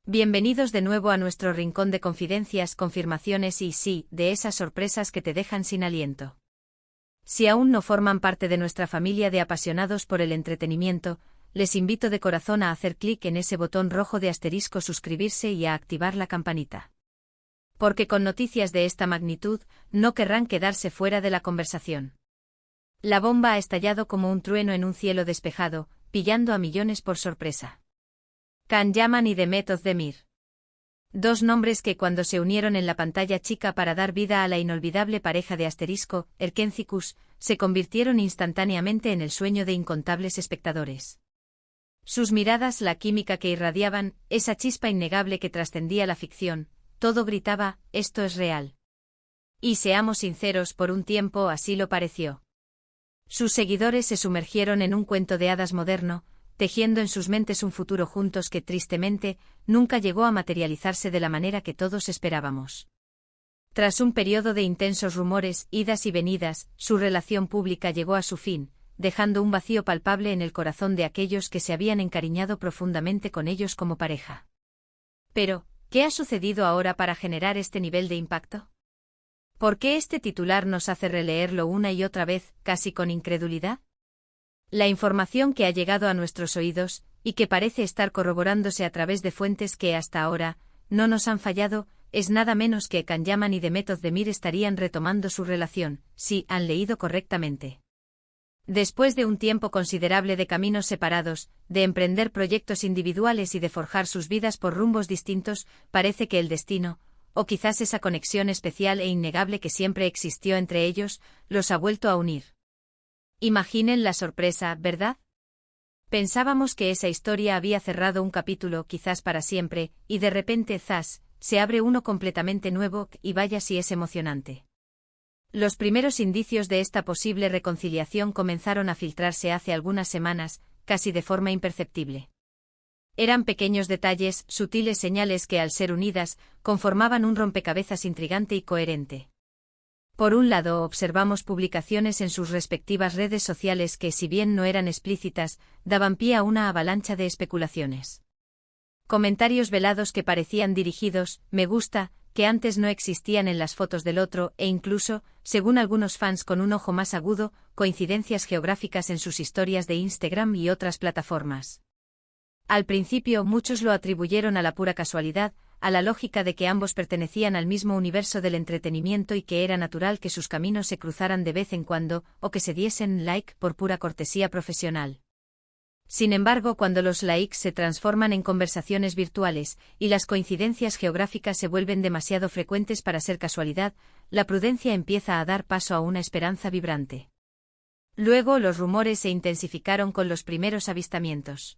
Bienvenidos de nuevo a nuestro rincón de confidencias, confirmaciones y sí, de esas sorpresas que te dejan sin aliento. Si aún no forman parte de nuestra familia de apasionados por el entretenimiento, les invito de corazón a hacer clic en ese botón rojo de asterisco suscribirse y a activar la campanita. Porque con noticias de esta magnitud, no querrán quedarse fuera de la conversación. La bomba ha estallado como un trueno en un cielo despejado, pillando a millones por sorpresa. Can Yaman y Demet Özdemir. Dos nombres que cuando se unieron en la pantalla chica para dar vida a la inolvidable pareja de asterisco, Erkencikus, se convirtieron instantáneamente en el sueño de incontables espectadores. Sus miradas, la química que irradiaban, esa chispa innegable que trascendía la ficción, todo gritaba, esto es real. Y seamos sinceros, por un tiempo así lo pareció. Sus seguidores se sumergieron en un cuento de hadas moderno, tejiendo en sus mentes un futuro juntos que tristemente nunca llegó a materializarse de la manera que todos esperábamos. Tras un periodo de intensos rumores, idas y venidas, su relación pública llegó a su fin, dejando un vacío palpable en el corazón de aquellos que se habían encariñado profundamente con ellos como pareja. Pero, ¿qué ha sucedido ahora para generar este nivel de impacto? ¿Por qué este titular nos hace releerlo una y otra vez, casi con incredulidad? La información que ha llegado a nuestros oídos, y que parece estar corroborándose a través de fuentes que hasta ahora no nos han fallado, es nada menos que Can Yaman y Demet Özdemir estarían retomando su relación, si han leído correctamente. Después de un tiempo considerable de caminos separados, de emprender proyectos individuales y de forjar sus vidas por rumbos distintos, parece que el destino, o quizás esa conexión especial e innegable que siempre existió entre ellos, los ha vuelto a unir. Imaginen la sorpresa, ¿verdad? Pensábamos que esa historia había cerrado un capítulo, quizás para siempre, y de repente, ¡zas!, se abre uno completamente nuevo, y vaya si es emocionante. Los primeros indicios de esta posible reconciliación comenzaron a filtrarse hace algunas semanas, casi de forma imperceptible. Eran pequeños detalles, sutiles señales que al ser unidas, conformaban un rompecabezas intrigante y coherente. Por un lado, observamos publicaciones en sus respectivas redes sociales que, si bien no eran explícitas, daban pie a una avalancha de especulaciones. Comentarios velados que parecían dirigidos, me gusta, que antes no existían en las fotos del otro, e incluso, según algunos fans con un ojo más agudo, coincidencias geográficas en sus historias de Instagram y otras plataformas. Al principio muchos lo atribuyeron a la pura casualidad, a la lógica de que ambos pertenecían al mismo universo del entretenimiento y que era natural que sus caminos se cruzaran de vez en cuando, o que se diesen like por pura cortesía profesional. Sin embargo, cuando los likes se transforman en conversaciones virtuales, y las coincidencias geográficas se vuelven demasiado frecuentes para ser casualidad, la prudencia empieza a dar paso a una esperanza vibrante. Luego los rumores se intensificaron con los primeros avistamientos.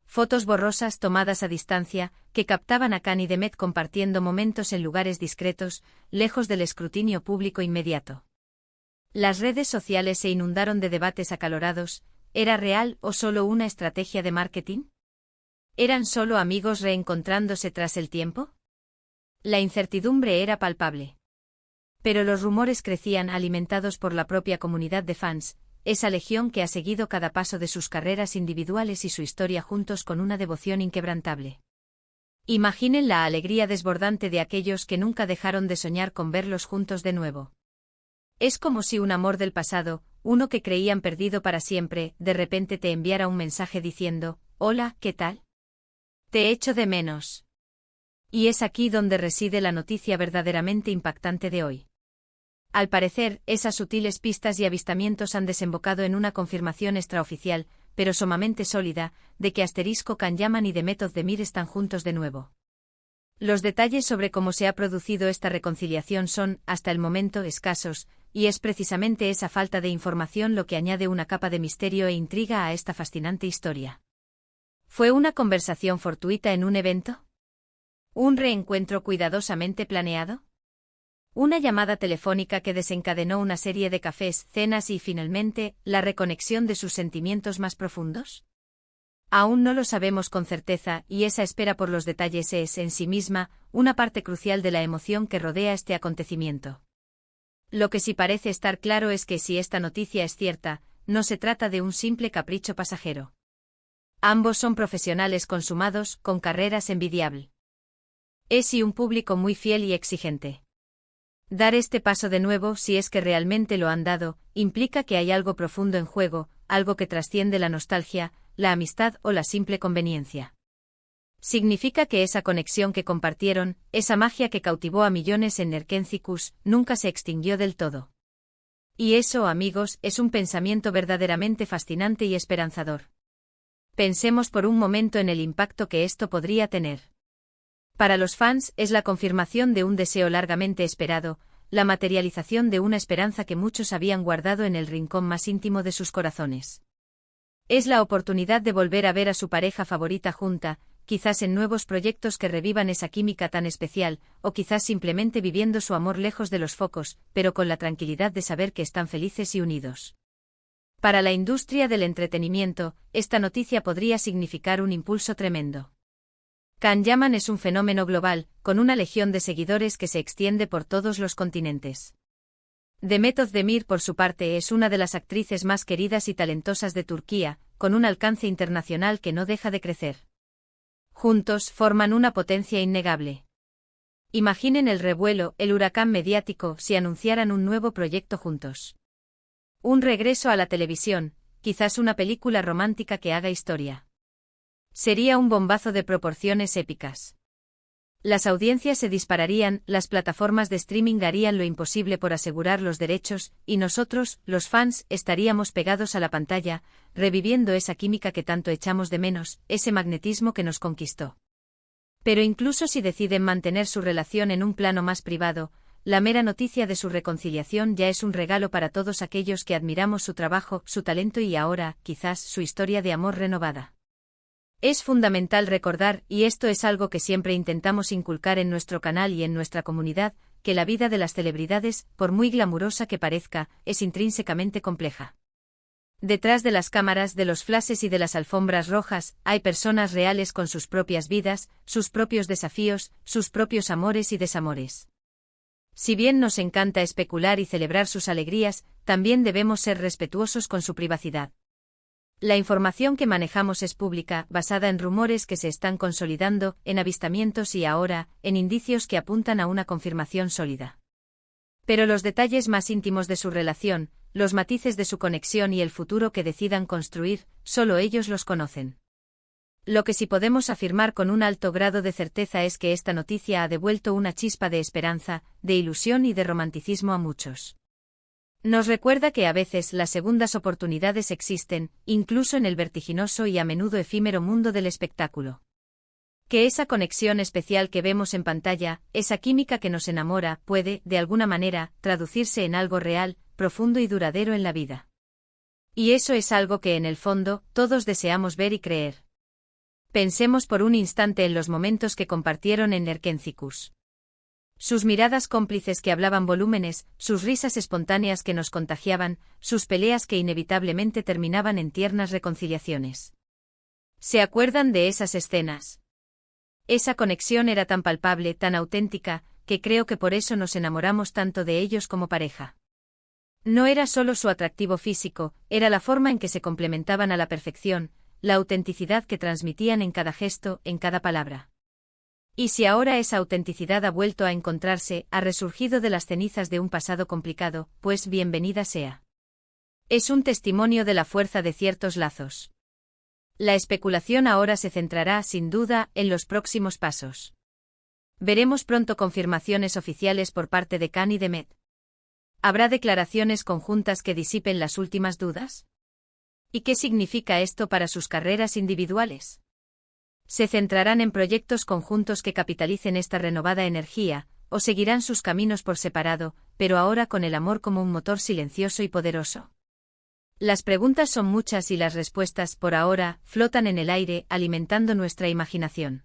Fotos borrosas tomadas a distancia, que captaban a Can y Demet compartiendo momentos en lugares discretos, lejos del escrutinio público inmediato. Las redes sociales se inundaron de debates acalorados, ¿era real o solo una estrategia de marketing? ¿Eran solo amigos reencontrándose tras el tiempo? La incertidumbre era palpable. Pero los rumores crecían alimentados por la propia comunidad de fans, esa legión que ha seguido cada paso de sus carreras individuales y su historia juntos con una devoción inquebrantable. Imaginen la alegría desbordante de aquellos que nunca dejaron de soñar con verlos juntos de nuevo. Es como si un amor del pasado, uno que creían perdido para siempre, de repente te enviara un mensaje diciendo, «Hola, ¿qué tal? Te echo de menos». Y es aquí donde reside la noticia verdaderamente impactante de hoy. Al parecer, esas sutiles pistas y avistamientos han desembocado en una confirmación extraoficial, pero sumamente sólida, de que asterisco Can Yaman y Demet Özdemir están juntos de nuevo. Los detalles sobre cómo se ha producido esta reconciliación son, hasta el momento, escasos, y es precisamente esa falta de información lo que añade una capa de misterio e intriga a esta fascinante historia. ¿Fue una conversación fortuita en un evento? ¿Un reencuentro cuidadosamente planeado? ¿Una llamada telefónica que desencadenó una serie de cafés, cenas y, finalmente, la reconexión de sus sentimientos más profundos? Aún no lo sabemos con certeza, y esa espera por los detalles es, en sí misma, una parte crucial de la emoción que rodea este acontecimiento. Lo que sí parece estar claro es que si esta noticia es cierta, no se trata de un simple capricho pasajero. Ambos son profesionales consumados, con carreras envidiables. Es y un público muy fiel y exigente. Dar este paso de nuevo, si es que realmente lo han dado, implica que hay algo profundo en juego, algo que trasciende la nostalgia, la amistad o la simple conveniencia. Significa que esa conexión que compartieron, esa magia que cautivó a millones en Nerkenzikus, nunca se extinguió del todo. Y eso, amigos, es un pensamiento verdaderamente fascinante y esperanzador. Pensemos por un momento en el impacto que esto podría tener. Para los fans es la confirmación de un deseo largamente esperado, la materialización de una esperanza que muchos habían guardado en el rincón más íntimo de sus corazones. Es la oportunidad de volver a ver a su pareja favorita junta, quizás en nuevos proyectos que revivan esa química tan especial, o quizás simplemente viviendo su amor lejos de los focos, pero con la tranquilidad de saber que están felices y unidos. Para la industria del entretenimiento, esta noticia podría significar un impulso tremendo. Can-Yaman es un fenómeno global, con una legión de seguidores que se extiende por todos los continentes. Demet Özdemir, por su parte, es una de las actrices más queridas y talentosas de Turquía, con un alcance internacional que no deja de crecer. Juntos forman una potencia innegable. Imaginen el revuelo, el huracán mediático, si anunciaran un nuevo proyecto juntos. Un regreso a la televisión, quizás una película romántica que haga historia. Sería un bombazo de proporciones épicas. Las audiencias se dispararían, las plataformas de streaming harían lo imposible por asegurar los derechos, y nosotros, los fans, estaríamos pegados a la pantalla, reviviendo esa química que tanto echamos de menos, ese magnetismo que nos conquistó. Pero incluso si deciden mantener su relación en un plano más privado, la mera noticia de su reconciliación ya es un regalo para todos aquellos que admiramos su trabajo, su talento y ahora, quizás, su historia de amor renovada. Es fundamental recordar, y esto es algo que siempre intentamos inculcar en nuestro canal y en nuestra comunidad, que la vida de las celebridades, por muy glamurosa que parezca, es intrínsecamente compleja. Detrás de las cámaras, de los flashes y de las alfombras rojas, hay personas reales con sus propias vidas, sus propios desafíos, sus propios amores y desamores. Si bien nos encanta especular y celebrar sus alegrías, también debemos ser respetuosos con su privacidad. La información que manejamos es pública, basada en rumores que se están consolidando, en avistamientos y ahora, en indicios que apuntan a una confirmación sólida. Pero los detalles más íntimos de su relación, los matices de su conexión y el futuro que decidan construir, solo ellos los conocen. Lo que sí podemos afirmar con un alto grado de certeza es que esta noticia ha devuelto una chispa de esperanza, de ilusión y de romanticismo a muchos. Nos recuerda que a veces las segundas oportunidades existen, incluso en el vertiginoso y a menudo efímero mundo del espectáculo. Que esa conexión especial que vemos en pantalla, esa química que nos enamora, puede, de alguna manera, traducirse en algo real, profundo y duradero en la vida. Y eso es algo que en el fondo, todos deseamos ver y creer. Pensemos por un instante en los momentos que compartieron en Nerkenzikus. Sus miradas cómplices que hablaban volúmenes, sus risas espontáneas que nos contagiaban, sus peleas que inevitablemente terminaban en tiernas reconciliaciones. ¿Se acuerdan de esas escenas? Esa conexión era tan palpable, tan auténtica, que creo que por eso nos enamoramos tanto de ellos como pareja. No era solo su atractivo físico, era la forma en que se complementaban a la perfección, la autenticidad que transmitían en cada gesto, en cada palabra. Y si ahora esa autenticidad ha vuelto a encontrarse, ha resurgido de las cenizas de un pasado complicado, pues bienvenida sea. Es un testimonio de la fuerza de ciertos lazos. La especulación ahora se centrará, sin duda, en los próximos pasos. Veremos pronto confirmaciones oficiales por parte de Can y Demet. ¿Habrá declaraciones conjuntas que disipen las últimas dudas? ¿Y qué significa esto para sus carreras individuales? ¿Se centrarán en proyectos conjuntos que capitalicen esta renovada energía, o seguirán sus caminos por separado, pero ahora con el amor como un motor silencioso y poderoso? Las preguntas son muchas y las respuestas, por ahora, flotan en el aire, alimentando nuestra imaginación.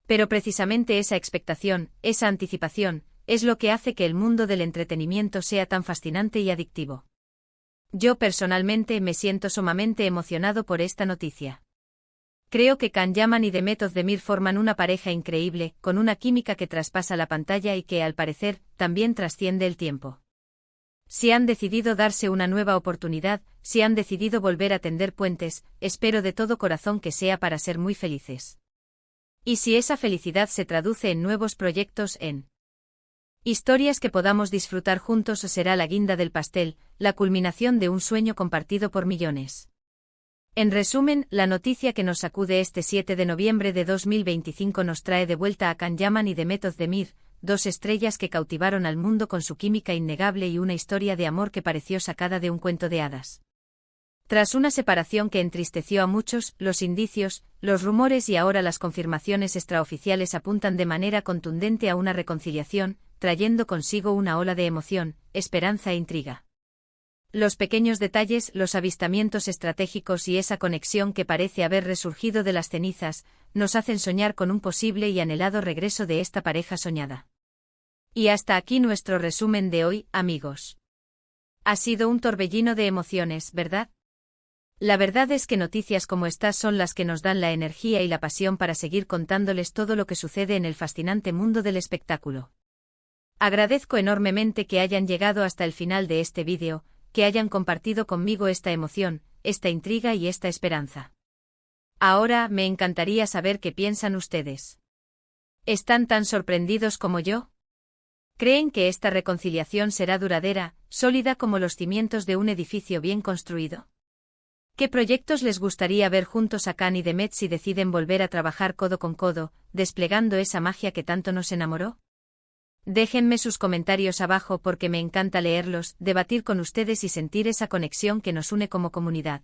Pero precisamente esa expectación, esa anticipación, es lo que hace que el mundo del entretenimiento sea tan fascinante y adictivo. Yo personalmente me siento sumamente emocionado por esta noticia. Creo que Can-Yaman y Demet Özdemir forman una pareja increíble, con una química que traspasa la pantalla y que, al parecer, también trasciende el tiempo. Si han decidido darse una nueva oportunidad, si han decidido volver a tender puentes, espero de todo corazón que sea para ser muy felices. Y si esa felicidad se traduce en nuevos proyectos, en historias que podamos disfrutar juntos, será la guinda del pastel, la culminación de un sueño compartido por millones. En resumen, la noticia que nos sacude este 7 de noviembre de 2025 nos trae de vuelta a Can Yaman y Demet Özdemir, dos estrellas que cautivaron al mundo con su química innegable y una historia de amor que pareció sacada de un cuento de hadas. Tras una separación que entristeció a muchos, los indicios, los rumores y ahora las confirmaciones extraoficiales apuntan de manera contundente a una reconciliación, trayendo consigo una ola de emoción, esperanza e intriga. Los pequeños detalles, los avistamientos estratégicos y esa conexión que parece haber resurgido de las cenizas, nos hacen soñar con un posible y anhelado regreso de esta pareja soñada. Y hasta aquí nuestro resumen de hoy, amigos. Ha sido un torbellino de emociones, ¿verdad? La verdad es que noticias como estas son las que nos dan la energía y la pasión para seguir contándoles todo lo que sucede en el fascinante mundo del espectáculo. Agradezco enormemente que hayan llegado hasta el final de este vídeo, que hayan compartido conmigo esta emoción, esta intriga y esta esperanza. Ahora me encantaría saber qué piensan ustedes. ¿Están tan sorprendidos como yo? ¿Creen que esta reconciliación será duradera, sólida como los cimientos de un edificio bien construido? ¿Qué proyectos les gustaría ver juntos a Can y Demet si deciden volver a trabajar codo con codo, desplegando esa magia que tanto nos enamoró? Déjenme sus comentarios abajo porque me encanta leerlos, debatir con ustedes y sentir esa conexión que nos une como comunidad.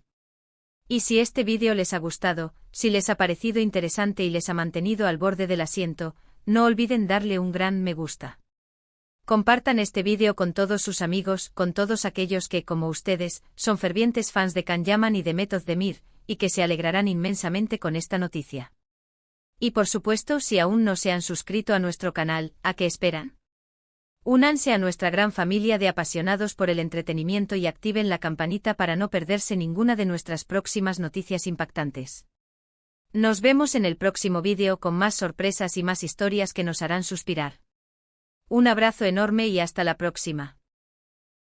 Y si este vídeo les ha gustado, si les ha parecido interesante y les ha mantenido al borde del asiento, no olviden darle un gran me gusta. Compartan este vídeo con todos sus amigos, con todos aquellos que, como ustedes, son fervientes fans de Can Yaman y Demet Özdemir, y que se alegrarán inmensamente con esta noticia. Y por supuesto, si aún no se han suscrito a nuestro canal, ¿a qué esperan? Únanse a nuestra gran familia de apasionados por el entretenimiento y activen la campanita para no perderse ninguna de nuestras próximas noticias impactantes. Nos vemos en el próximo vídeo con más sorpresas y más historias que nos harán suspirar. Un abrazo enorme y hasta la próxima.